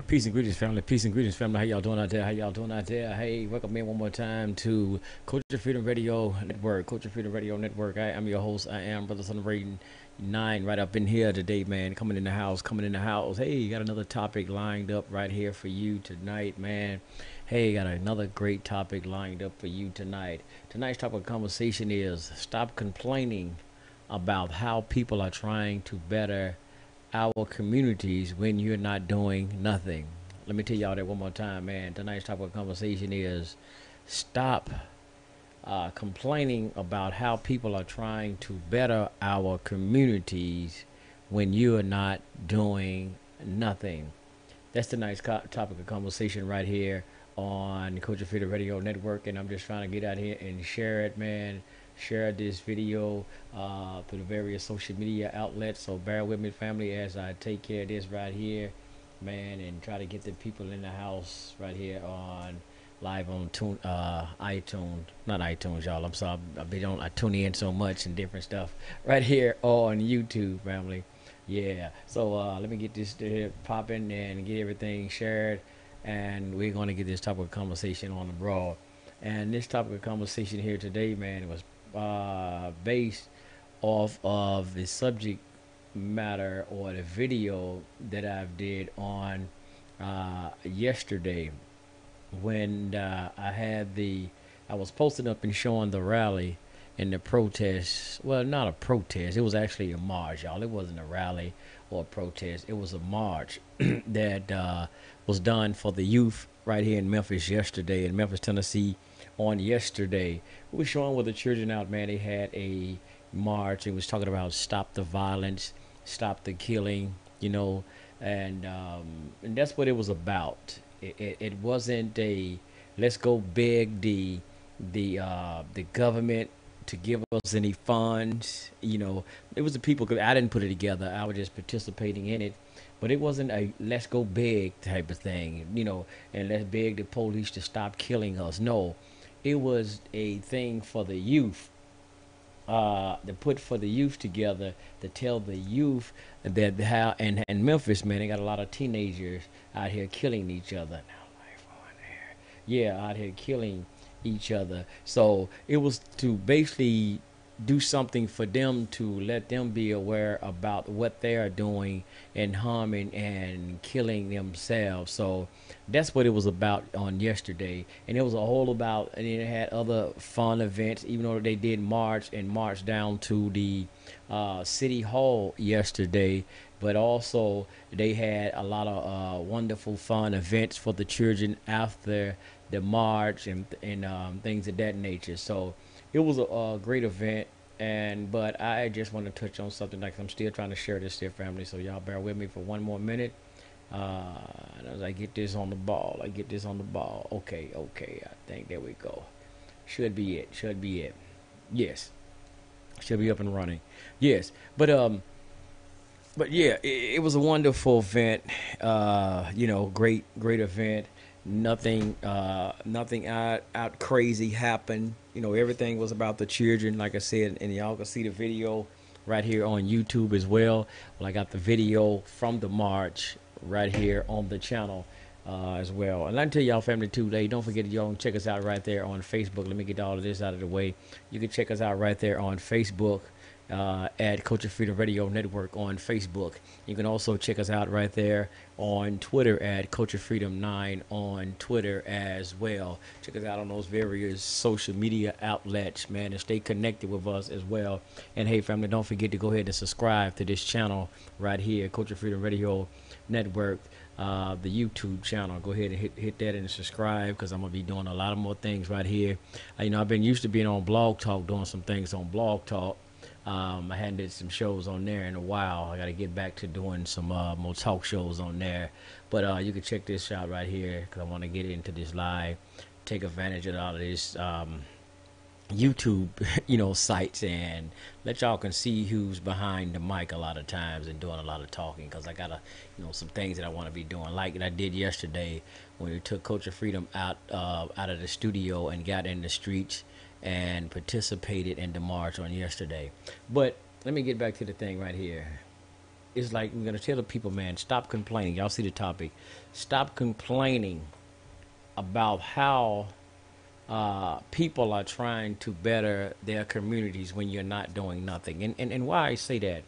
Peace and greetings, family. Peace and greetings, family. How y'all doing out there? How y'all doing out there? Hey, welcome in one more time to Culture Freedom Radio Network. Culture Freedom Radio Network. I'm your host. I am Brother Sun Re9 right up in here today, man. Coming in the house, coming in the house. Hey, got another topic lined up right here for you tonight, man. Hey, got another great topic lined up for you tonight. Tonight's topic of conversation is stop complaining about how people are trying to better our communities when you're not doing nothing. Let me tell y'all that one more time, man. Tonight's topic of conversation is stop complaining about how people are trying to better our communities when you are not doing nothing. That's tonight's topic of conversation right here on Culture Freedom Radio Network, and I'm just trying to get out here and share it, man. Share this video through the various social media outlets. So bear with me, family, as I take care of this right here, man, and try to get the people in the house right here on live on iTunes, not iTunes, y'all. I'm sorry, I tune in so much and different stuff right here on YouTube, family. Yeah. So let me get this popping and get everything shared, and we're going to get this topic of conversation on the broad. And this topic of conversation here today, man, was based off of the subject matter or the video that I did on yesterday when I was posting up and showing the rally and the protest. Well, not a protest, it was actually a march, y'all. It wasn't a rally or a protest, it was a march that was done for the youth right here in Memphis yesterday, in Memphis, Tennessee. On yesterday, we were showing with the children out, man. They had a march. It was talking about stop the violence, stop the killing, and that's what it was about. It wasn't a let's go beg the government to give us any funds. It was the people. I didn't put it together. I was just participating in it. But it wasn't a let's go beg type of thing, and let's beg the police to stop killing us. No, it was a thing for the youth, to put for the youth together, to tell the youth that how and Memphis, man, they got a lot of teenagers out here killing each other. Yeah, out here killing each other. So it was to basically do something for them, to let them be aware about what they are doing and harming and killing themselves. So that's what it was about on yesterday. And it was a whole about, and it had other fun events, even though they did march down to the city hall yesterday. But also they had a lot of wonderful fun events for the children after the march and things of that nature. So it was a great event, but I just want to touch on something, like I'm still trying to share this here, family. So y'all bear with me for one more minute. As I get this on the ball, Okay, I think there we go. Should be it. Yes, should be up and running. Yes, but yeah, it was a wonderful event. Great event. Nothing out crazy happened. Everything was about the children, like I said, and y'all can see the video right here on YouTube as well. Well, I got the video from the march right here on the channel as well. And I can tell y'all, family, today, don't forget, y'all can check us out right there on Facebook. Let me get all of this out of the way. You can check us out right there on Facebook. At Culture Freedom Radio Network on Facebook. You can also check us out right there on Twitter at Culture Freedom 9 on Twitter as well. Check us out on those various social media outlets, man, and stay connected with us as well. And hey, family, don't forget to go ahead and subscribe to this channel right here, Culture Freedom Radio Network, the YouTube channel. Go ahead and hit that and subscribe, because I'm gonna be doing a lot of more things right here. I've been used to being on Blog Talk, doing some things on Blog Talk. I hadn't did some shows on there in a while. I got to get back to doing some more talk shows on there. But you can check this out right here, because I want to get into this live, take advantage of all of this YouTube, sites, and let y'all can see who's behind the mic a lot of times and doing a lot of talking. Cause I gotta, some things that I want to be doing, like I did yesterday when we took Culture Freedom out of the studio and got in the streets and participated in the march on yesterday. But let me get back to the thing right here. It's like we're gonna tell the people, man, stop complaining. Y'all see the topic? Stop complaining about how people are trying to better their communities when you're not doing nothing. And why I say that,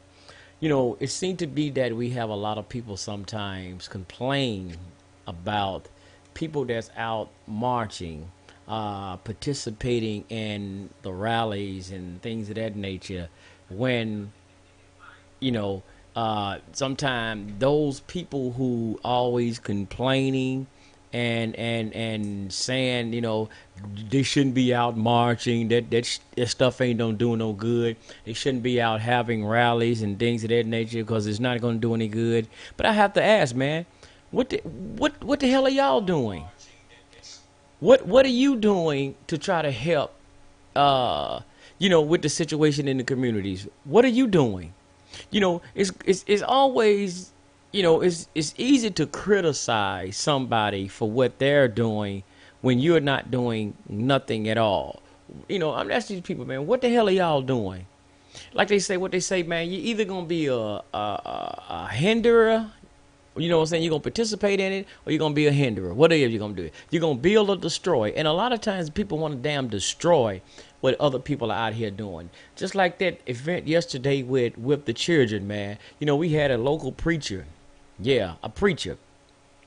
it seems to be that we have a lot of people sometimes complain about people that's out marching, participating in the rallies and things of that nature, when sometimes those people who always complaining and saying they shouldn't be out marching, that stuff ain't don't do no good, they shouldn't be out having rallies and things of that nature because it's not going to do any good. But I have to ask, man, what the hell are y'all doing? What are you doing to try to help with the situation in the communities? What are you doing? It's always, it's easy to criticize somebody for what they're doing when you're not doing nothing at all. I'm asking these people, man, what the hell are y'all doing? Like what they say, man, you're either gonna be a hinderer, what I'm saying, you're gonna participate in it, or you're gonna be a hinderer. What are you gonna do? You're gonna build or destroy. And a lot of times people want to damn destroy what other people are out here doing. Just like that event yesterday with the children, man. We had a local preacher. Yeah, a preacher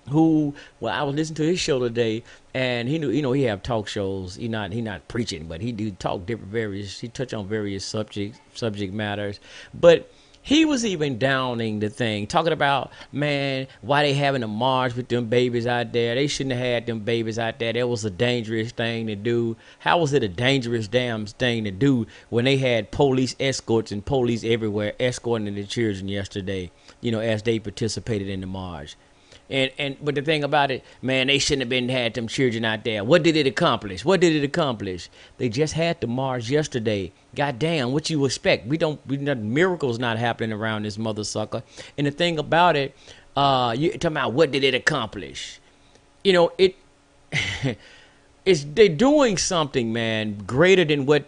who, well, I was listening to his show today, and he knew, he have talk shows. He not preaching, but he do talk he touch on various subject matters. But he was even downing the thing, talking about, man, why they having a march with them babies out there. They shouldn't have had them babies out there. That was a dangerous thing to do. How was it a dangerous damn thing to do when they had police escorts and police everywhere escorting the children yesterday, as they participated in the march? But the thing about it, man, they shouldn't have had them children out there. What did it accomplish? They just had the march yesterday. God damn, what you expect? Miracles not happening around this mother sucker. And the thing about it, you talking about what did it accomplish? They're doing something, man, greater than what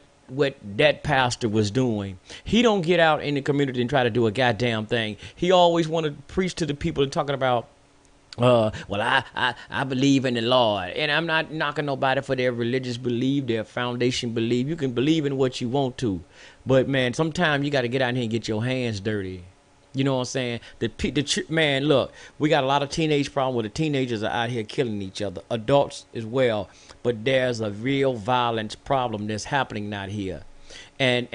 that pastor was doing. He don't get out in the community and try to do a goddamn thing. He always want to preach to the people and talking about, well, I believe in the Lord, and I'm not knocking nobody for their religious belief, their foundation belief. You can believe in what you want to, but man, sometimes you got to get out here and get your hands dirty. You know what I'm saying? Man, look, we got a lot of teenage problem where the teenagers are out here killing each other, adults as well. But there's a real violence problem that's happening out here. And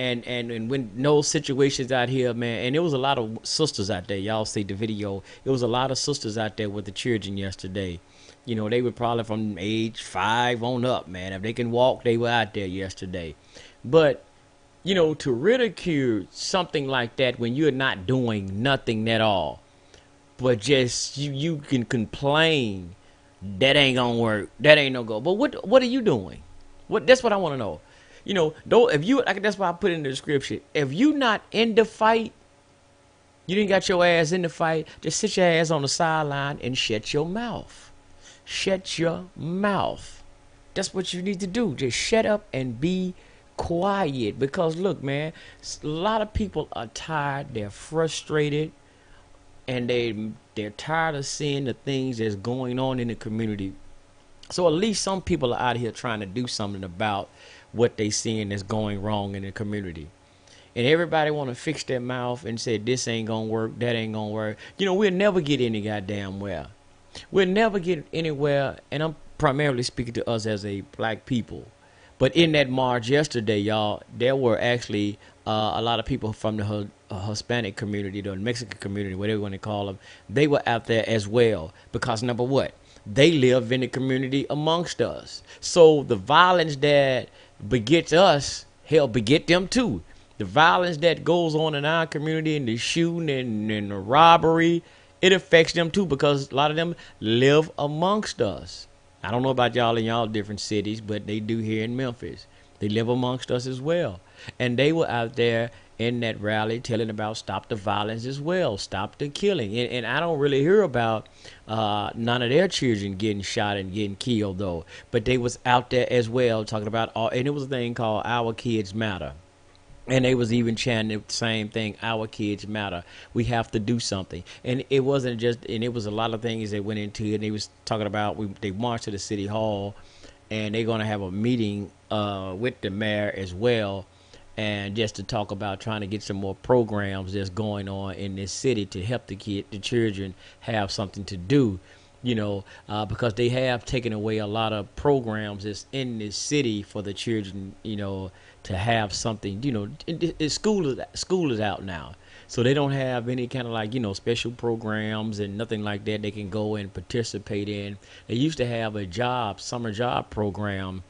when those situations out here, man, and there was a lot of sisters out there. Y'all see the video. There was a lot of sisters out there with the children yesterday. They were probably from age 5 on up, man. If they can walk, they were out there yesterday. But to ridicule something like that when you're not doing nothing at all, but just you can complain, that ain't gonna work, that ain't no go. But what are you doing? That's what I want to know. Though, if you, that's why I put in the description. If you not in the fight, you didn't got your ass in the fight, just sit your ass on the sideline and shut your mouth. Shut your mouth. That's what you need to do. Just shut up and be quiet. Because look, man, a lot of people are tired. They're frustrated, and they're tired of seeing the things that's going on in the community. So at least some people are out here trying to do something about what they seeing is going wrong in the community. And everybody want to fix their mouth and say this ain't gonna work, that ain't gonna work. We'll never get any goddamn where. We'll never get anywhere, and I'm primarily speaking to us as a black people. But in that march yesterday, y'all, there were actually a lot of people from the Hispanic community, the Mexican community, whatever you want to call them. They were out there as well because, number what? They live in the community amongst us. So the violence that begets us, hell, beget them too. The violence that goes on in our community and the shooting and the robbery, it affects them too because a lot of them live amongst us. I don't know about y'all in y'all different cities, but they do here in Memphis. They live amongst us as well. And they were out there in that rally telling about stop the violence as well, stop the killing. And I don't really hear about none of their children getting shot and getting killed, though. But they was out there as well talking about all, and it was a thing called Our Kids Matter. And they was even chanting the same thing, our kids matter. We have to do something. And it wasn't just, and it was a lot of things they went into, and they was talking about, they marched to the city hall, and they're going to have a meeting with the mayor as well, and just to talk about trying to get some more programs that's going on in this city to help the children have something to do, because they have taken away a lot of programs that's in this city for the children, to have something. School is out now, so they don't have any kind of like special programs and nothing like that they can go and participate in. They used to have a summer job program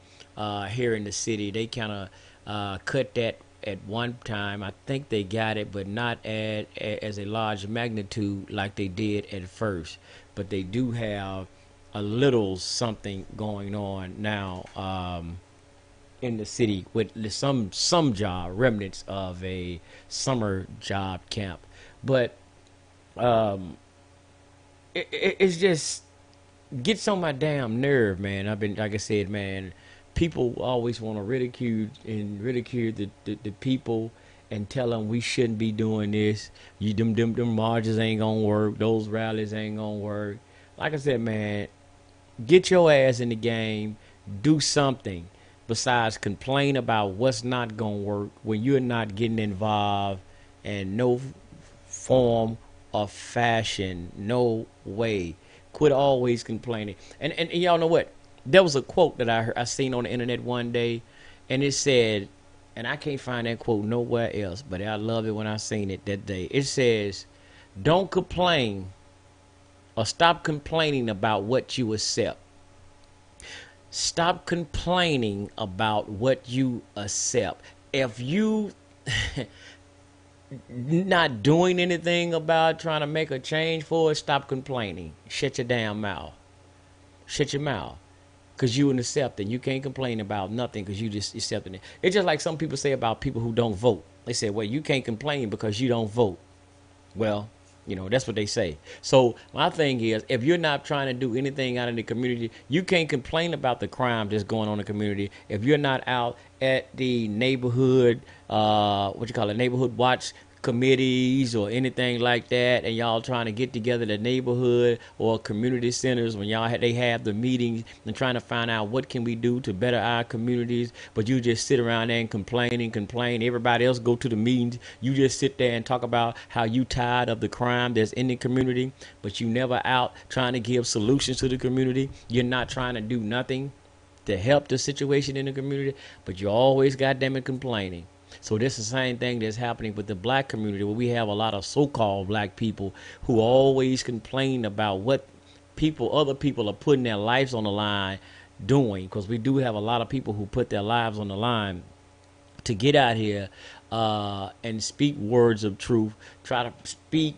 here in the city. They kind of cut that at one time. I think they got it, but not as a large magnitude like they did at first. But they do have a little something going on now in the city with some job remnants of a summer job camp. But it's just gets on my damn nerve, man. I've been, like I said, man, people always want to ridicule the people and tell them we shouldn't be doing this. Them marches ain't gonna work. Those rallies ain't gonna work. Like I said, man, get your ass in the game. Do something besides complain about what's not gonna work when you're not getting involved in no form or fashion, no way. Quit always complaining. And y'all know what? There was a quote that I seen on the internet one day, and it said, and I can't find that quote nowhere else, but I love it when I seen it that day. It says, "Don't complain or stop complaining about what you accept. Stop complaining about what you accept. If you not doing anything about trying to make a change for it, stop complaining. Shut your damn mouth. Shut your mouth. Because you an accepting. You can't complain about nothing because you just accepting it. It's just like some people say about people who don't vote. They say, well, you can't complain because you don't vote. Well, that's what they say. So my thing is, if you're not trying to do anything out in the community, you can't complain about the crime that's going on in the community. If you're not out at the neighborhood, neighborhood watch committees or anything like that, and y'all trying to get together the neighborhood or community centers when they have the meetings and trying to find out what can we do to better our communities, but you just sit around there and complain. Everybody else go to the meetings. You just sit there and talk about how you tired of the crime that's in the community, but you never out trying to give solutions to the community. You're not trying to do nothing to help the situation in the community, but you're always goddamn it complaining. So this is the same thing that's happening with the black community, where we have a lot of so-called black people who always complain about what other people are putting their lives on the line doing, because we do have a lot of people who put their lives on the line to get out here and speak words of truth, try to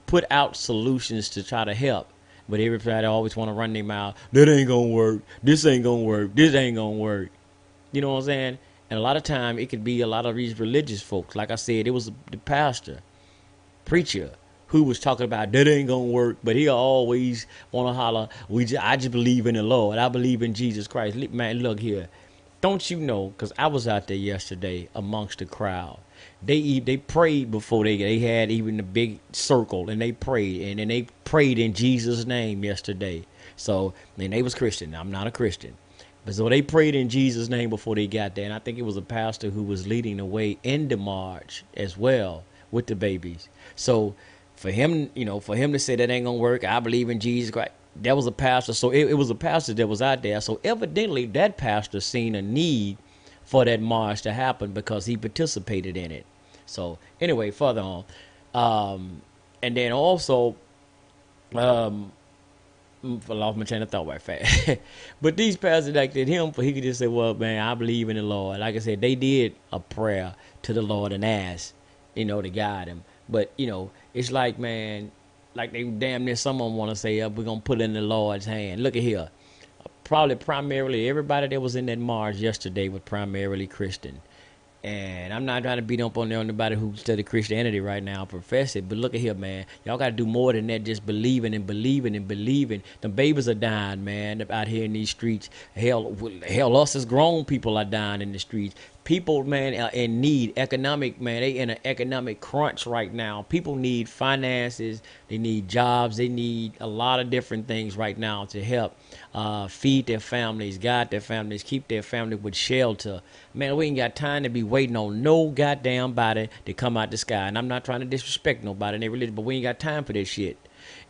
put out solutions to try to help. But everybody always want to run their mouth. That ain't gonna work. This ain't gonna work. This ain't gonna work. You know what I'm saying? And a lot of time it could be a lot of these religious folks. Like I said, it was the pastor, preacher, who was talking about that ain't gonna work, but he always want to holler, I just believe in the Lord. I believe in Jesus Christ. Man, look here. Don't you know, because I was out there yesterday amongst the crowd. They prayed before they had even the big circle, and they prayed, and then they prayed in Jesus' name yesterday. So, and they was Christian. I'm not a Christian. But so they prayed in Jesus' name before they got there. And I think it was a pastor who was leading the way in the march as well with the babies. So for him, to say that ain't going to work, I believe in Jesus Christ, that was a pastor. So it was a pastor that was out there. So evidently that pastor seen a need for that march to happen because he participated in it. So anyway, further on. And then also, I lost my train of thought right fast. But these pastors like that him, he could just say, well, man, I believe in the Lord. Like I said, they did a prayer to the Lord and asked, to guide him. But, it's like, man, like they damn near someone want to say, we're going to put it in the Lord's hand. Look at here. probably primarily everybody that was in that march yesterday was primarily Christian. And I'm not trying to beat up on anybody who study Christianity right now, profess it. But look at here, man. Y'all got to do more than that. Just believing and believing and believing. The babies are dying, man, out here in these streets. Hell, us as grown people are dying in the streets. People, man, are in need. Economic, man, they in an economic crunch right now. People need finances. They need jobs. They need a lot of different things right now to help feed their families, guide their families, keep their family with shelter. Man, we ain't got time to be waiting on no goddamn body to come out the sky. And I'm not trying to disrespect nobody in their religion, but we ain't got time for this shit.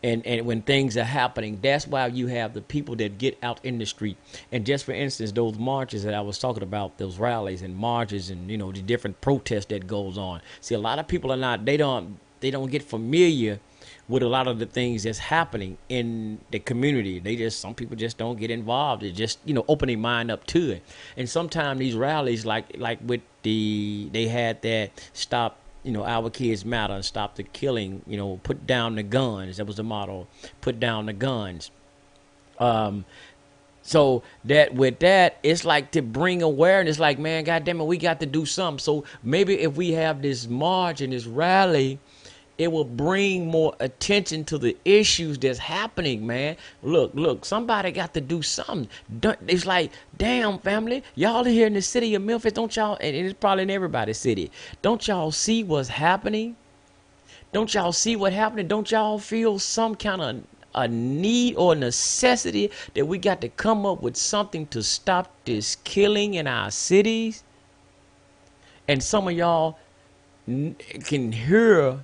And when things are happening, that's why you have the people that get out in the street. And just for instance, those marches that I was talking about, those rallies and marches and, you know, the different protests that goes on. See, a lot of people are not, they don't get familiar with a lot of the things that's happening in the community. Some people just don't get involved. They just, you know, open their mind up to it. And sometimes these rallies, like with they had that stop, you know, our kids matter, stop the killing, you know, put down the guns. That was the motto, put down the guns. So that with that, it's like to bring awareness, like, man, goddamn it, we got to do something. So maybe if we have this march and this rally, it will bring more attention to the issues that's happening, man. Look, somebody got to do something. It's like, damn, family, y'all here in the city of Memphis, don't y'all, and it's probably in everybody's city, don't y'all see what's happening? Don't y'all see what's happening? Don't y'all feel some kind of a need or necessity that we got to come up with something to stop this killing in our cities? And some of y'all can hear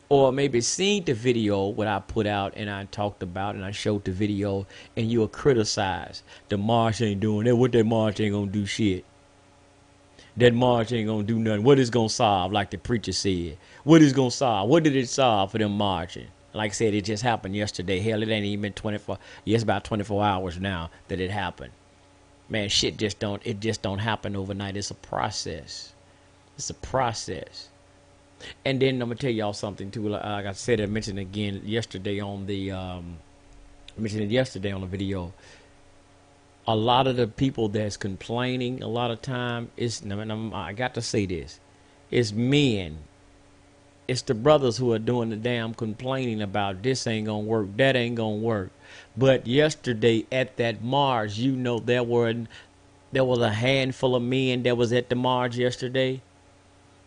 or maybe seen the video what I put out and I talked about and I showed the video, and you will criticize the march ain't doing that. What that march ain't gonna do shit. That march ain't gonna do nothing. What is gonna solve, like the preacher said? What is gonna solve? What did it solve for them marching? Like I said, it just happened yesterday. Hell, it ain't even been 24. Yeah, it's about 24 hours now that it happened. Man, shit just don't happen overnight. It's a process. It's a process. And then I'm gonna tell y'all something too. Like I said, I mentioned again yesterday on the video. A lot of the people that's complaining, a lot of time I got to say this, it's men. It's the brothers who are doing the damn complaining about this ain't gonna work, that ain't gonna work. But yesterday at that march, you know, there was a handful of men that was at the march yesterday.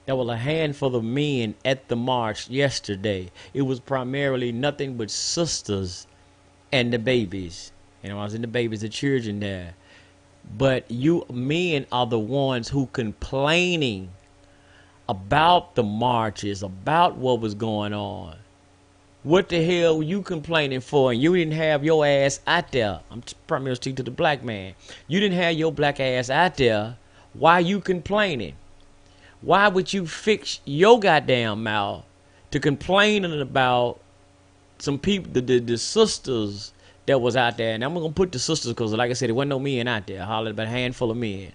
There was a handful of men at the march yesterday. It was primarily nothing but sisters and the babies. You know, I was in the babies, the children there. But you men are the ones who complaining about the marches, about what was going on. What the hell were you complaining for? And you didn't have your ass out there. I'm primarily speaking to the black man. You didn't have your black ass out there. Why you complaining? Why would you fix your goddamn mouth to complaining about some people, the sisters that was out there? And I'm going to put the sisters because, like I said, there wasn't no men out there. I hollered about a handful of men.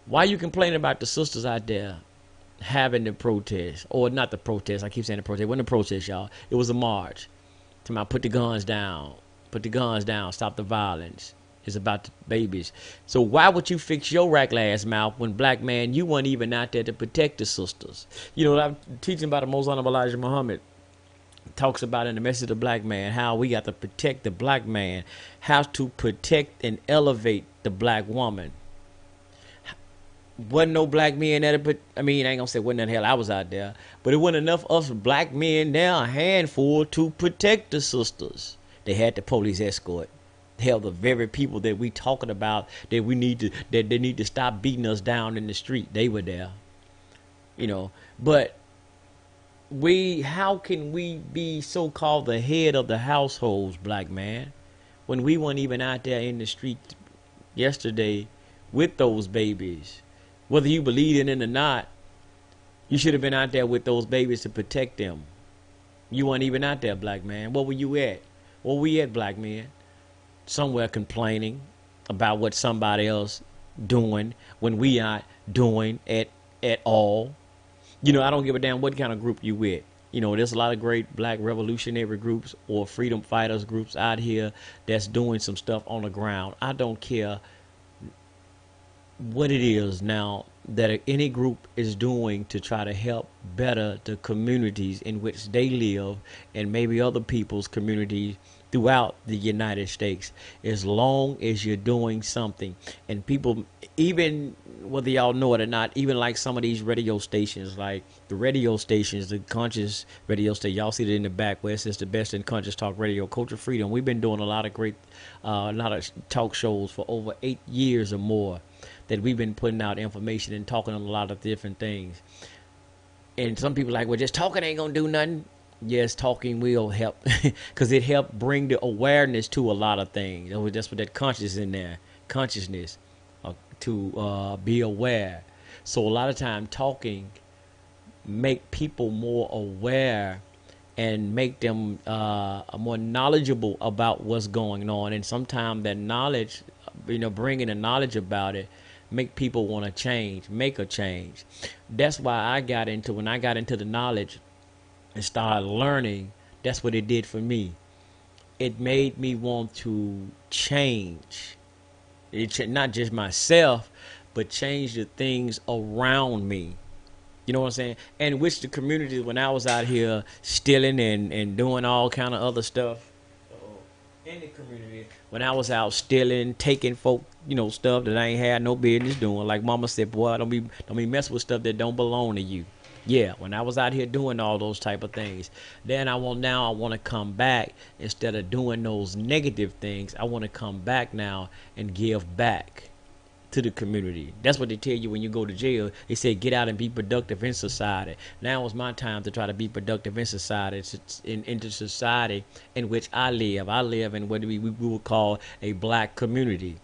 Why you complaining about the sisters out there having the protest? Or not the protest. I keep saying the protest. It wasn't a protest, y'all. It was a march. To put the guns down. Put the guns down. Stop the violence. It's about the babies. So why would you fix your rackle ass mouth when, black man, you weren't even out there to protect the sisters? You know, I'm teaching about the Most Honorable Elijah Muhammad. Talks about in the message of the black man how we got to protect the black man, how to protect and elevate the black woman. Wasn't no black men there, but I mean, I ain't gonna say wasn't the hell I was out there, but it wasn't enough of us black men there, a handful, to protect the sisters. They had the police escort. Hell, the very people that we talking about that they need to stop beating us down in the street, they were there. You know, but how can we be so-called the head of the households, black man, when we weren't even out there in the street yesterday with those babies? Whether you believe in it or not, you should have been out there with those babies to protect them. You weren't even out there, black man. Where were you at? Where were we at, black men? Somewhere complaining about what somebody else doing when we aren't doing it at all. You know, I don't give a damn what kind of group you with. You know, there's a lot of great black revolutionary groups or freedom fighters groups out here that's doing some stuff on the ground. I don't care what it is now that any group is doing to try to help better the communities in which they live and maybe other people's communities throughout the United States, as long as you're doing something. And people, even whether y'all know it or not, even like some of these radio stations, like the radio stations, the conscious radio station, y'all see it in the back where it says the best in conscious talk radio, Culture Freedom. We've been doing a lot of great, a lot of talk shows for over 8 years or more, that we've been putting out information and talking on a lot of different things. And some people are like, well, just talking ain't gonna do nothing. Yes, talking will help, because it helped bring the awareness to a lot of things. That's what that consciousness in there, consciousness, to be aware. So a lot of time talking make people more aware and make them more knowledgeable about what's going on. And sometimes that knowledge, bringing the knowledge about it, make people want to change, make a change. That's why when I got into the knowledge and started learning, that's what it did for me. It made me want to change. Not just myself, but change the things around me. You know what I'm saying? And which the community, when I was out here stealing and doing all kind of other stuff in the community, when I was out stealing, taking folk, stuff that I ain't had no business doing. Like Mama said, boy, don't be messing with stuff that don't belong to you. Yeah, when I was out here doing all those type of things, then I want to come back. Instead of doing those negative things, I want to come back now and give back to the community. That's what they tell you when you go to jail. They say get out and be productive in society. Now is my time to try to be productive in society, into society in which I live. I live in what we would call a black community.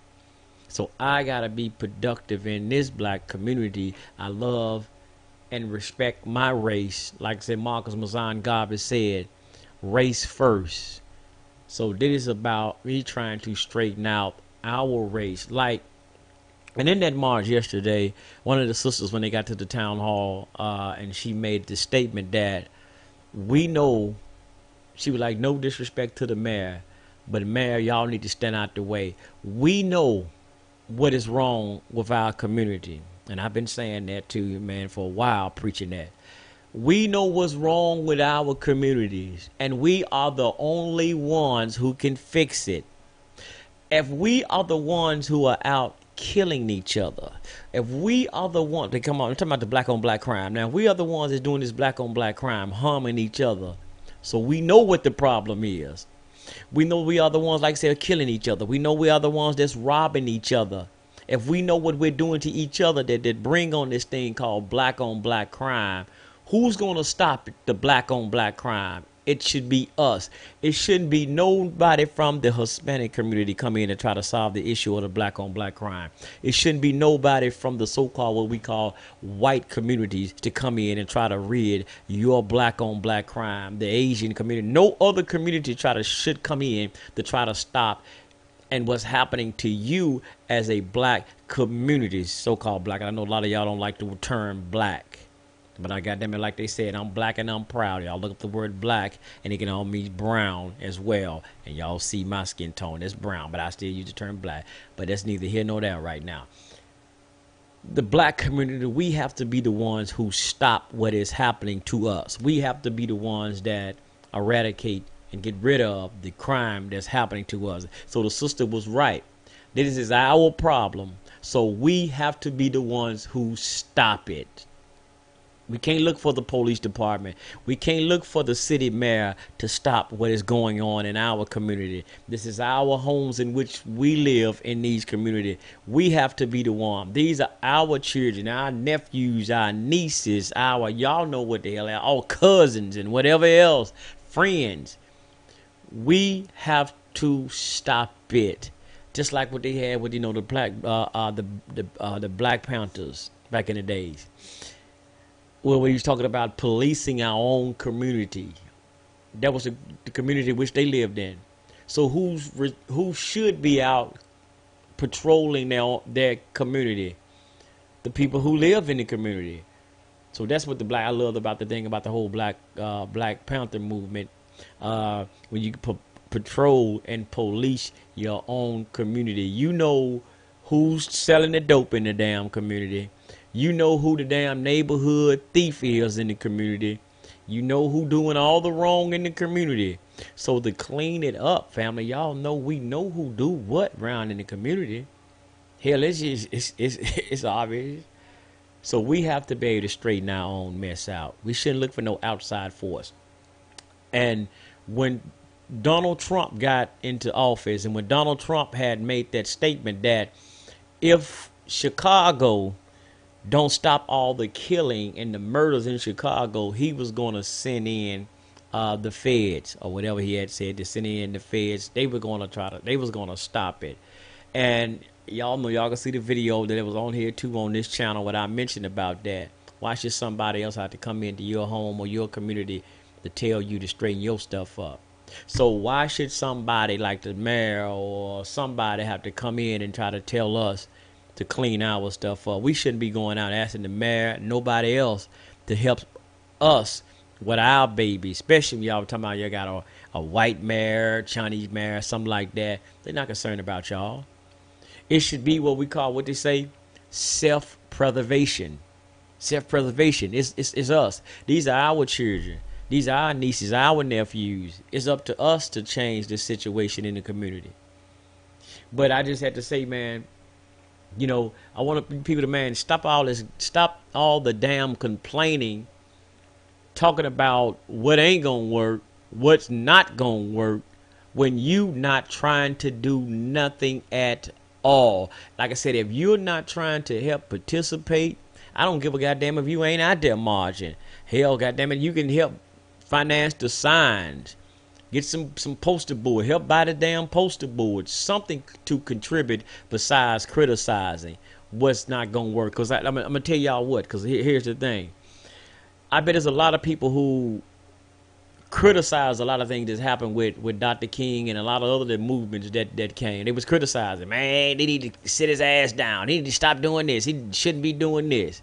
So I gotta be productive in this black community. I love and respect my race. Like I said, Marcus Mazan Garvey said, race first. So this is about me trying to straighten out our race. And in that march yesterday, one of the sisters, when they got to the town hall, and she made the statement that we know, she was like, no disrespect to the mayor, but mayor, y'all need to stand out the way. We know what is wrong with our community. And I've been saying that to you, man, for a while, preaching that. We know what's wrong with our communities, and we are the only ones who can fix it. If we are the ones who are out killing each other, if we are the ones, I'm talking about the black on black crime. Now, we are the ones that's doing this black on black crime, harming each other. So we know what the problem is. We know we are the ones, like I said, killing each other. We know we are the ones that's robbing each other. If we know what we're doing to each other that bring on this thing called black on black crime, who's going to stop it, the black on black crime? It should be us. It shouldn't be nobody from the Hispanic community come in and try to solve the issue of the black on black crime. It shouldn't be nobody from the so-called what we call white communities to come in and try to rid your black on black crime, the Asian community. No other community should come in to try to stop and what's happening to you as a black community, so-called black. And I know a lot of y'all don't like the term black, but I goddamn it, like they said, I'm black and I'm proud. Y'all look up the word black, and it can all mean brown as well. And y'all see my skin tone, that's brown, but I still use the term black. But that's neither here nor there right now. The black community, we have to be the ones who stop what is happening to us. We have to be the ones that eradicate and get rid of the crime that's happening to us. So the sister was right. This is our problem. So we have to be the ones who stop it. We can't look for the police department. We can't look for the city mayor to stop what is going on in our community. This is our homes in which we live in these communities. We have to be the one. These are our children, our nephews, our nieces, y'all know what the hell, our cousins and whatever else, friends. We have to stop it, just like what they had with the Black Panthers back in the days. Well, when he was talking about policing our own community, that was the community which they lived in. So who should be out patrolling their community? The people who live in the community. So that's what I love about the thing about the whole Black Panther movement. When you patrol and police your own community, you know who's selling the dope in the damn community. You know who the damn neighborhood thief is in the community. You know who doing all the wrong in the community. So to clean it up, family, y'all know we know who do what round in the community. Hell, it's obvious. So we have to be able to straighten our own mess out. We shouldn't look for no outside force. And when Donald Trump got into office, and when Donald Trump had made that statement that if Chicago don't stop all the killing and the murders in Chicago, he was going to send in the feds, or whatever he had said, to send in the feds. They were going to they was going to stop it. And y'all know, y'all can see the video that it was on here too on this channel, what I mentioned about that. Why should somebody else have to come into your home or your community to tell you to straighten your stuff up? So why should somebody like the mayor or somebody have to come in and try to tell us to clean our stuff up? We shouldn't be going out asking the mayor, nobody else, to help us with our baby, especially when y'all talking about you got a white mayor, Chinese mayor, something like that. They're not concerned about y'all. It should be what we call, what they say, self-preservation. Self-preservation. It's us. These are our children. These are our nieces, our nephews. It's up to us to change the situation in the community. But I just had to say, man, you know, I want people to, man, stop all the damn complaining, talking about what ain't gonna work, what's not gonna work, when you not trying to do nothing at all. Like I said, if you're not trying to help participate, I don't give a goddamn if you ain't out there marching. Hell, goddamn it, you can help finance the signs, get some poster board, help buy the damn poster board, something to contribute besides criticizing what's not gonna work. Because I'm gonna tell y'all what, because here's the thing. I bet there's a lot of people who criticize a lot of things that's happened with Dr. King and a lot of other movements that came. They was criticizing, man, they need to sit his ass down. He need to stop doing this. He shouldn't be doing this.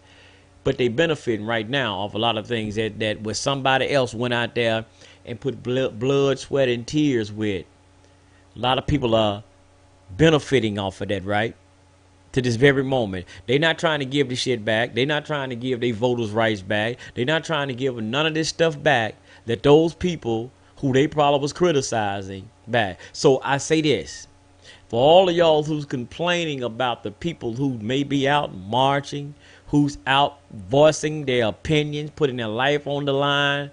But they benefiting right now off a lot of things that where somebody else went out there and put blood, sweat, and tears with. A lot of people are benefiting off of that, right? To this very moment. They're not trying to give the shit back. They're not trying to give their voters' rights back. They're not trying to give none of this stuff back that those people who they probably was criticizing back. So I say this. For all of y'all who's complaining about the people who may be out marching, who's out voicing their opinions, putting their life on the line,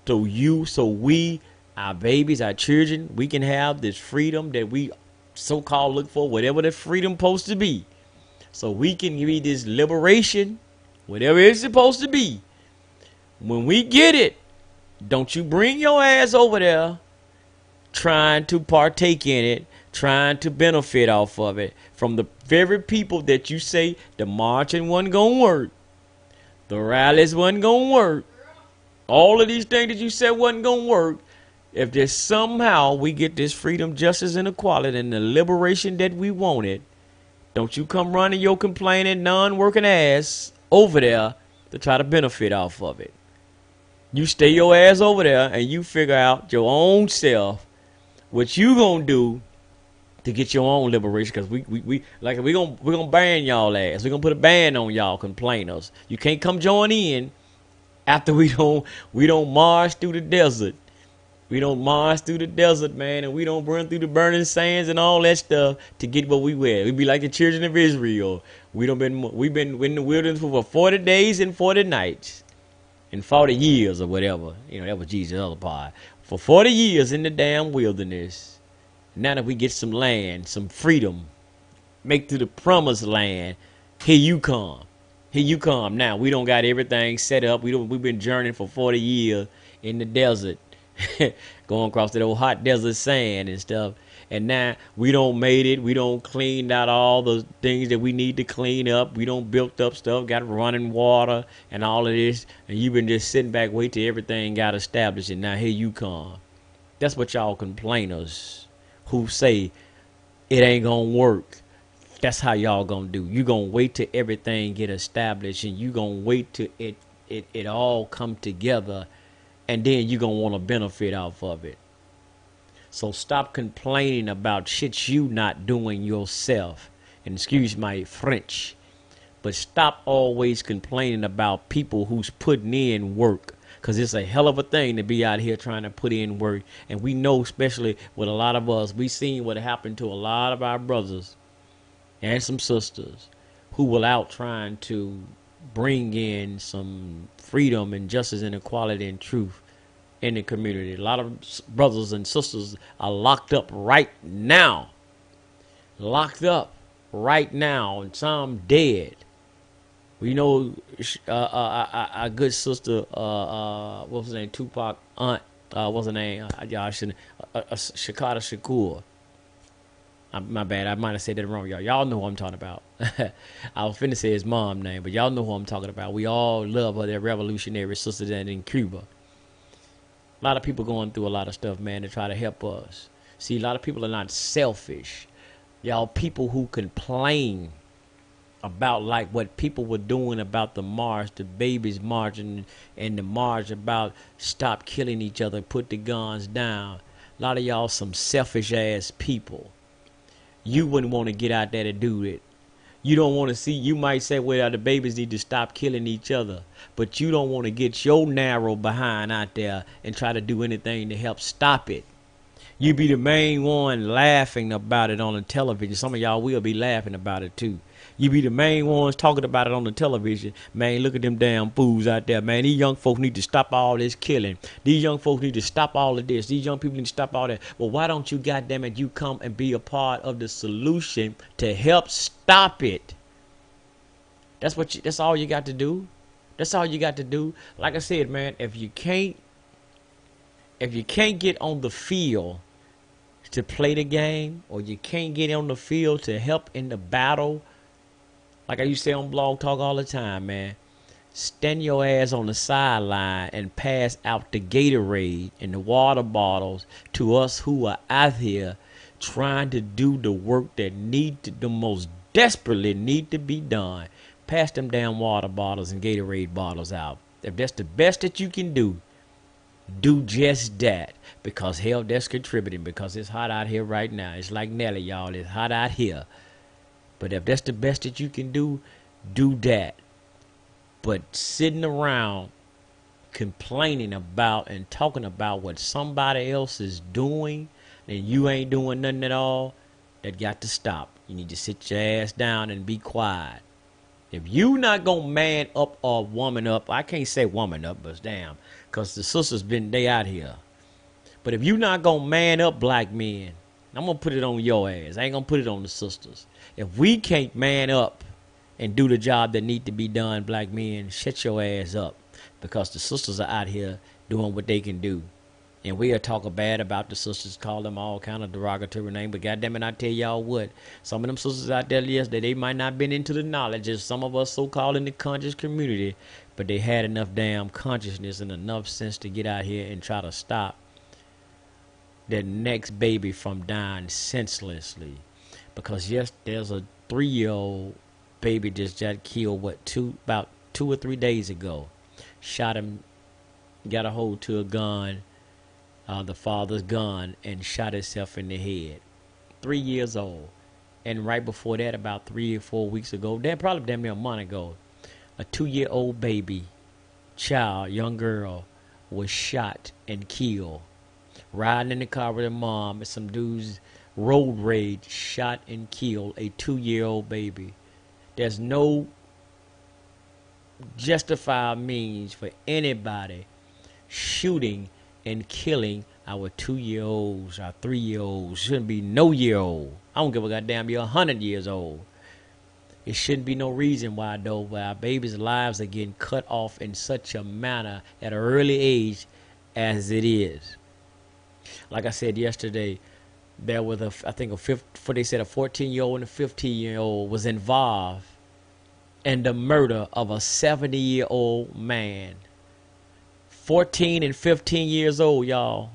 so we, our babies, our children, we can have this freedom that we so-called look for, whatever the freedom supposed to be. So we can give this liberation, whatever it's supposed to be. When we get it, don't you bring your ass over there trying to partake in it, trying to benefit off of it from the very people that you say the marching wasn't gonna work, the rallies wasn't gonna work, all of these things that you said wasn't gonna work. If there's somehow we get this freedom, justice, and equality and the liberation that we wanted, don't you come running your complaining, non-working ass over there to try to benefit off of it. You stay your ass over there and you figure out your own self what you gonna do to get your own liberation. Because we're gonna ban y'all ass. We're gonna put a ban on y'all complainers. You can't come join in after we don't march through the desert. We don't march through the desert, man, and we don't run through the burning sands and all that stuff to get what we wear. We be like the children of Israel. We've been in the wilderness for 40 days and 40 nights and 40 years or whatever. You know, that was Jesus' other part. For 40 years in the damn wilderness. Now that we get some land, some freedom, make to the promised land, here you come. Here you come. Now, we don't got everything set up. We've been journeying for 40 years in the desert. Going across that old hot desert sand and stuff, and now we don't made it. We don't cleaned out all the things that we need to clean up. We don't built up stuff, got running water and all of this, and you've been just sitting back wait till everything got established, and now here you come. That's what y'all complainers who say it ain't gonna work, that's how y'all gonna do. You gonna wait till everything get established, and you gonna wait till it it all come together, and then you're gonna want to benefit off of it. So stop complaining about shit you not doing yourself. And excuse my French, but stop always complaining about people who's putting in work. Because it's a hell of a thing to be out here trying to put in work. And we know, especially with a lot of us, we seen what happened to a lot of our brothers and some sisters who were out trying to bring in some freedom and justice and equality and truth in the community. A lot of brothers and sisters are locked up right now. Locked up right now, and some dead. We know our good sister, what was her name? Tupac aunt, what's her name? Shakata Shakur. My bad, I might have said that wrong, y'all. Y'all know who I'm talking about. I was finna say his mom name, but y'all know who I'm talking about. We all love her, that revolutionary sister that in Cuba. A lot of people going through a lot of stuff, man, to try to help us. See, a lot of people are not selfish. Y'all people who complain about like what people were doing about the march, the babies marching, and the march about stop killing each other, put the guns down. A lot of y'all some selfish ass people. You wouldn't want to get out there to do it. You don't want to see, you might say, well, the babies need to stop killing each other, but you don't want to get your narrow behind out there and try to do anything to help stop it. You be the main one laughing about it on the television. Some of y'all will be laughing about it too. You be the main ones talking about it on the television. Man, look at them damn fools out there, man. These young folks need to stop all this killing. These young folks need to stop all of this. These young people need to stop all that. Well, why don't you, goddamn it, you come and be a part of the solution to help stop it? That's all you got to do. That's all you got to do. Like I said, man, if you can't get on the field to play the game, or you can't get on the field to help in the battle, like I used to say on Blog Talk all the time, man, stand your ass on the sideline and pass out the Gatorade and the water bottles to us who are out here trying to do the work that the most desperately need to be done. Pass them damn water bottles and Gatorade bottles out. If that's the best that you can do just that, because hell, that's contributing, because it's hot out here right now. It's like Nelly, y'all, it's hot out here. But if that's the best that you can do that. But sitting around complaining about and talking about what somebody else is doing and you ain't doing nothing at all, that got to stop. You need to sit your ass down and be quiet. If you not gonna man up or woman up, I can't say woman up, but damn, because the sisters they out here. But if you not gonna man up, black men, I'm gonna put it on your ass. I ain't gonna put it on the sisters. If we can't man up and do the job that need to be done, black men, shut your ass up, because the sisters are out here doing what they can do. And we'll talk bad about the sisters, call them all kind of derogatory names. But goddamn it, I tell y'all what, some of them sisters out there, yes, they might not been into the knowledge as some of us so-called in the conscious community, but they had enough damn consciousness and enough sense to get out here and try to stop that next baby from dying senselessly. Because yes, there's a 3-year-old baby just got killed, about 2 or 3 days ago. Shot him, got a hold to a gun, the father's gun, and shot himself in the head. 3 years old. And right before that, about 3 or 4 weeks ago, probably damn near a month ago, a 2-year-old baby child, young girl, was shot and killed. Riding in the car with her mom, and some dudes road rage, shot and killed a 2-year-old baby. There's no justified means for anybody shooting and killing our 2-year-olds, our 3-year-olds. Shouldn't be no year old. I don't give a goddamn, you're 100 years old. It shouldn't be no reason why, though, why our babies' lives are getting cut off in such a manner at an early age as it is. Like I said yesterday, there was they said a 14-year-old and a 15-year-old was involved in the murder of a 70-year-old man. 14 and 15 years old, y'all,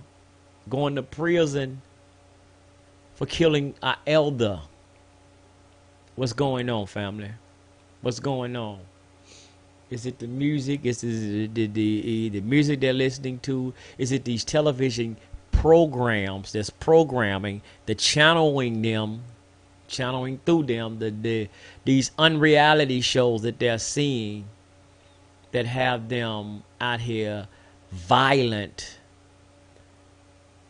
going to prison for killing an elder. What's going on, family? What's going on? Is it the music? Is it the music they're listening to? Is it these television programs that's programming, the channeling through them, these unreality shows that they're seeing that have them out here violent?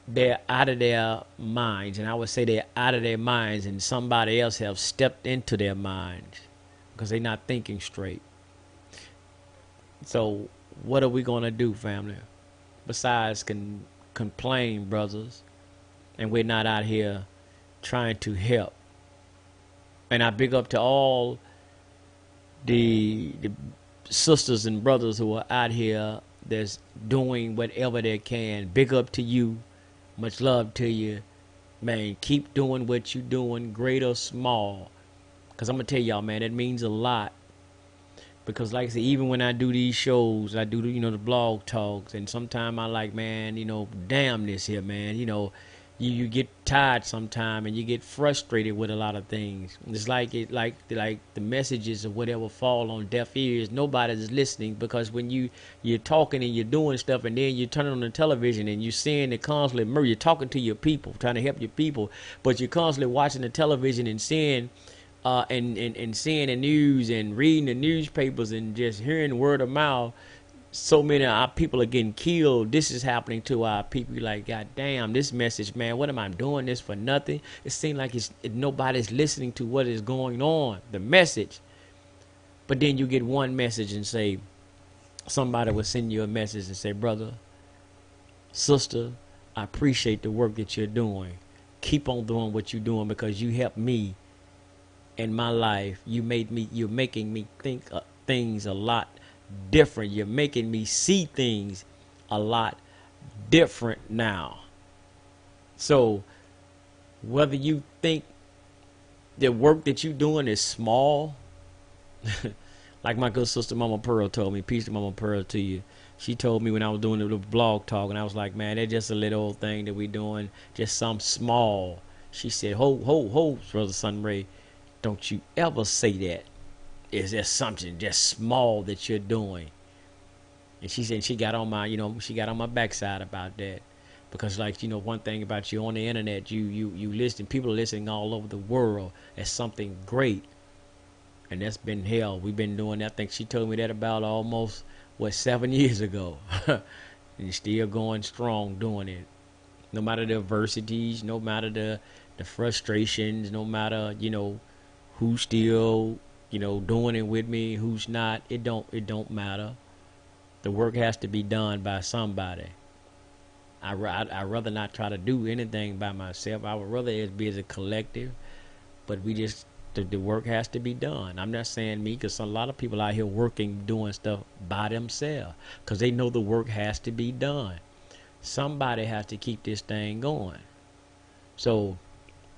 They're out of their minds, and I would say they're out of their minds, and somebody else have stepped into their minds because they're not thinking straight. So what are we gonna do, family? Besides complain, brothers, and we're not out here trying to help. And I big up to all the sisters and brothers who are out here that's doing whatever they can. Big up to you. Much love to you. Man, keep doing what you're doing, great or small. Because I'm going to tell y'all, man, it means a lot. Because like I said, even when I do these shows, I do, the blog talks. And sometimes I like, man, damn this here, man. You get tired sometime and you get frustrated with a lot of things. It's like the messages or whatever fall on deaf ears. Nobody's listening, because when you're talking and you're doing stuff, and then you turn on the television and you're seeing the constantly, you're talking to your people, trying to help your people, but you're constantly watching the television and seeing and seeing the news and reading the newspapers and just hearing word of mouth. So many of our people are getting killed. This is happening to our people. You're like, God damn, this message, man, what am I doing this for nothing? It seems like nobody's listening to what is going on, the message. But then you get one message and say, somebody will send you a message and say, brother, sister, I appreciate the work that you're doing. Keep on doing what you're doing, because you helped me in my life. You're making me think things a lot different. You're making me see things a lot different now. So whether you think the work that you're doing is small, like my good sister Mama Pearl told me, peace to Mama Pearl to you. She told me when I was doing the little blog talk, and I was like, man, that's just a little old thing that we doing, just some small. She said, ho, Brother Sun Re, don't you ever say that. Is there something just small that you're doing? And she said she got on my backside about that, because one thing about you on the internet, you listen, people are listening all over the world as something great, and that's been hell. We've been doing that. I think she told me that about almost 7 years ago, and still going strong doing it, no matter the adversities, no matter the frustrations, no matter who's still doing it with me, who's not. It don't matter. The work has to be done by somebody. I'd rather not try to do anything by myself. I would rather it be as a collective, but the work has to be done. I'm not saying me, because a lot of people out here working, doing stuff by themselves, because they know the work has to be done. Somebody has to keep this thing going. So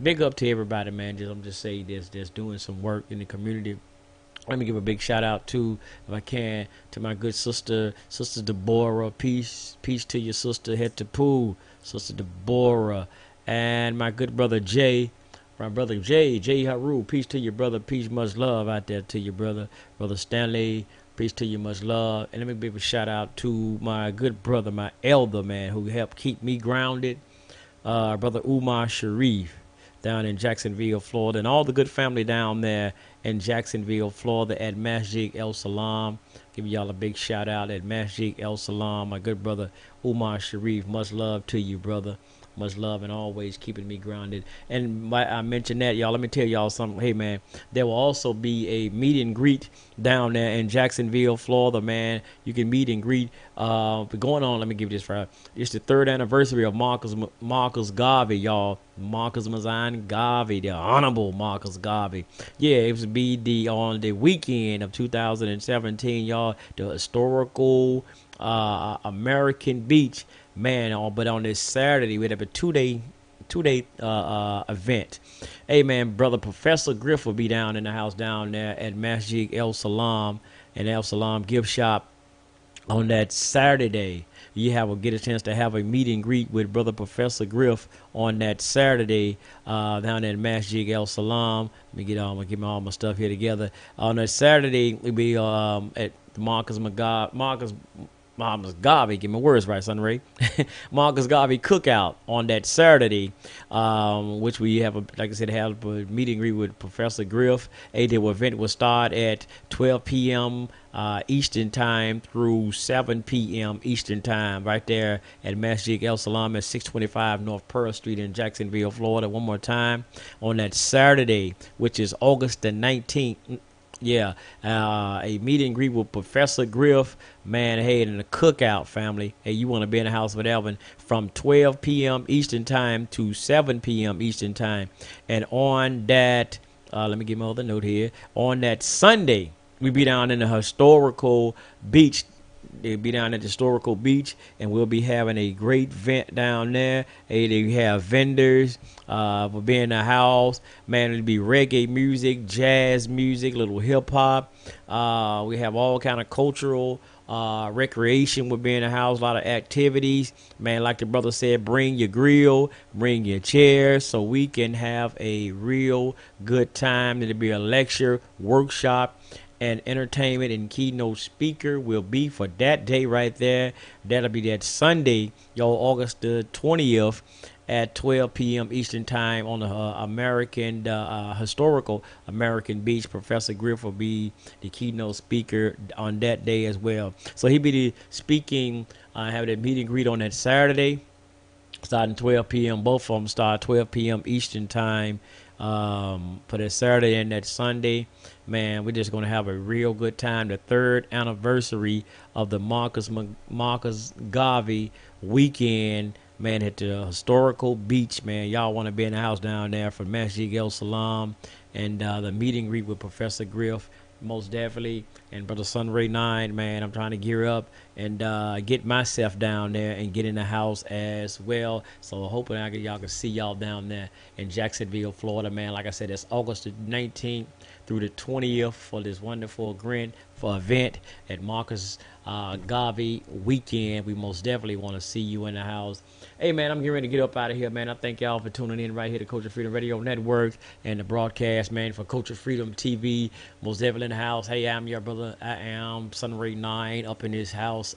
big up to everybody, man. I'm just saying there's doing some work in the community. Let me give a big shout out to, if I can, to my good sister Deborah. Peace to your sister, head to pool, Sister Deborah, and my good brother Jay. My brother Jay Haru, peace to your brother, peace, much love out there to your brother Stanley, peace to you, much love. And let me give a shout out to my good brother, my elder man, who helped keep me grounded, brother Umar Sharif, down in Jacksonville, Florida, and all the good family down there in Jacksonville, Florida at Masjid El Salam. Give y'all a big shout out at Masjid El Salam. My good brother Umar Sharif, much love to you, brother. Much love, and always keeping me grounded. And I mentioned that, y'all. Let me tell y'all something. Hey, man, there will also be a meet and greet down there in Jacksonville, Florida, man. You can meet and greet. Going on, let me give you this right. It's the 3rd anniversary of Marcus Garvey, y'all. Marcus Mazan Garvey, the Honorable Marcus Garvey. Yeah, it was on the weekend of 2017, y'all. The historical American Beach. Man, but on this Saturday, we have a two-day event. Hey, man, brother Professor Griff will be down in the house down there at Masjid El Salam and El Salam Gift Shop on that Saturday. you get a chance to have a meet and greet with Brother Professor Griff on that Saturday down at Masjid El Salam. Let me get all my stuff here together. On that Saturday, we'll be at Marcus Garvey, get my words right, Sun Ray. Marcus Garvey cookout on that Saturday, which we have, like I said, have a meet and greet with Professor Griff. The event will start at 12 p.m. Eastern time through 7 p.m. Eastern time, right there at Masjid El Salam at 625 North Pearl Street in Jacksonville, Florida. One more time on that Saturday, which is August the 19th. Yeah, a meet and greet with Professor Griff, man, hey, and a cookout, family. Hey, you want to be in the house with Elvin from 12 p.m. Eastern time to 7 p.m. Eastern time. And on that, let me get my other note here. On that Sunday, we be down in the historical beach. They'll be down at the historical beach, and we'll be having a great event down there. Hey, they have vendors for being in the house. Man, it'll be reggae music, jazz music, little hip hop. We have all kind of cultural recreation will be in the house, a lot of activities. Man, like the brother said, bring your grill, bring your chairs, so we can have a real good time. It'll be a lecture, workshop, and entertainment, and keynote speaker will be for that day right there. That'll be that Sunday, y'all, August the 20th at 12 p.m. Eastern time on the historical American Beach. Professor Griff will be the keynote speaker on that day as well. So he'll be the speaking, have that meet and greet on that Saturday, starting 12 p.m. Both of them start 12 p.m. Eastern time for that Saturday and that Sunday. Man, we're just going to have a real good time. The 3rd anniversary of the Marcus Garvey weekend, man, at the historical beach, man. Y'all want to be in the house down there for Masjid El Salam and the meet and greet with Professor Griff, most definitely, and Brother Sun Re9, man. I'm trying to gear up and get myself down there and get in the house as well. So hoping y'all can see y'all down there in Jacksonville, Florida, man. Like I said, it's August the 19th through the 20th for this wonderful event at Marcus Garvey weekend. We most definitely want to see you in the house. Hey, man, I'm getting ready to get up out of here, man. I thank y'all for tuning in right here to Culture Freedom Radio Network and the broadcast, man, for Culture Freedom TV. Most definitely in the house. Hey, I'm your brother. I am Sun Re9 up in this house.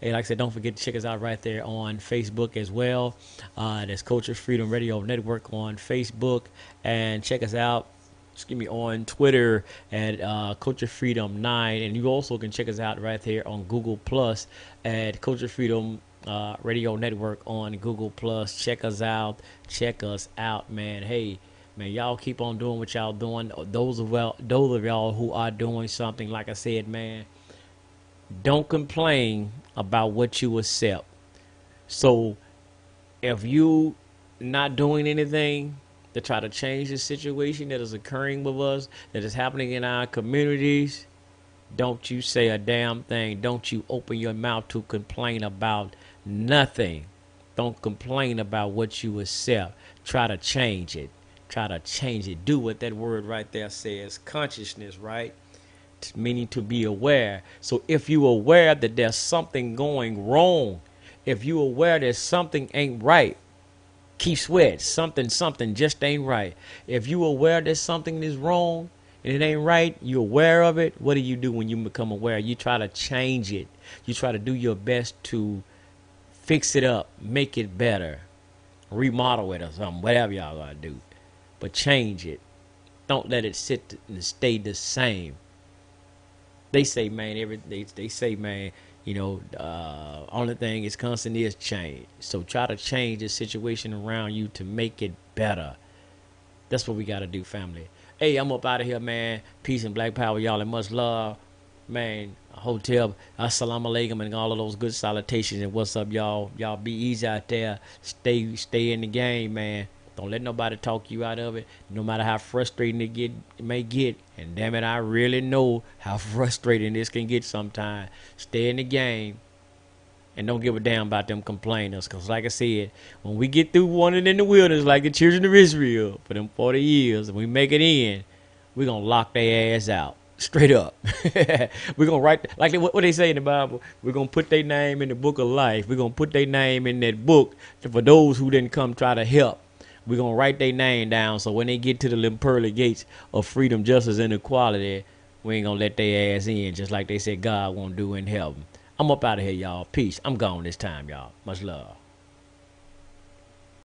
Hey, like I said, don't forget to check us out right there on Facebook as well. That's Culture Freedom Radio Network on Facebook. And check us out, on Twitter at Culture Freedom 9, and you also can check us out right there on Google Plus at Culture Freedom Radio Network on Google Plus. Check us out, man. Hey, man, y'all keep on doing what y'all doing. Those of y'all who are doing something, like I said, man, don't complain about what you accept. So if you not doing anything to try to change the situation that is occurring with us, that is happening in our communities, don't you say a damn thing. Don't you open your mouth to complain about nothing. Don't complain about what you accept. Try to change it. Do what that word right there says, consciousness, right? Meaning to be aware. So if you're aware that there's something going wrong, if you're aware that something ain't right, keep sweat. Something just ain't right. If you aware that something is wrong and it ain't right, you're aware of it. What do you do when you become aware? You try to change it. You try to do your best to fix it up, make it better, remodel it or something, whatever y'all gotta do. But change it. Don't let it sit and stay the same. They say, man, they say, man, you know, only thing is constant is change. So try to change the situation around you to make it better. That's what we got to do, family. Hey, I'm up out of here, man. Peace and black power, y'all, and much love. Man, hotel, assalamu alaikum, and all of those good salutations. And what's up, y'all? Y'all be easy out there. Stay in the game, man. Don't let nobody talk you out of it, no matter how frustrating it may get. And damn it, I really know how frustrating this can get sometimes. Stay in the game and don't give a damn about them complainers. Because like I said, when we get through wandering in the wilderness like the children of Israel for them 40 years and we make it in, we're going to lock their ass out. Straight up. We're gonna write like what they say in the Bible. We're gonna put their name in the book of life. We're gonna put their name in that book for those who didn't come try to help. We're gonna write their name down so when they get to the little pearly gates of freedom, justice, and equality, we ain't gonna let their ass in, just like they said God won't do in heaven. I'm up out of here, y'all. Peace. I'm gone this time, y'all. Much love.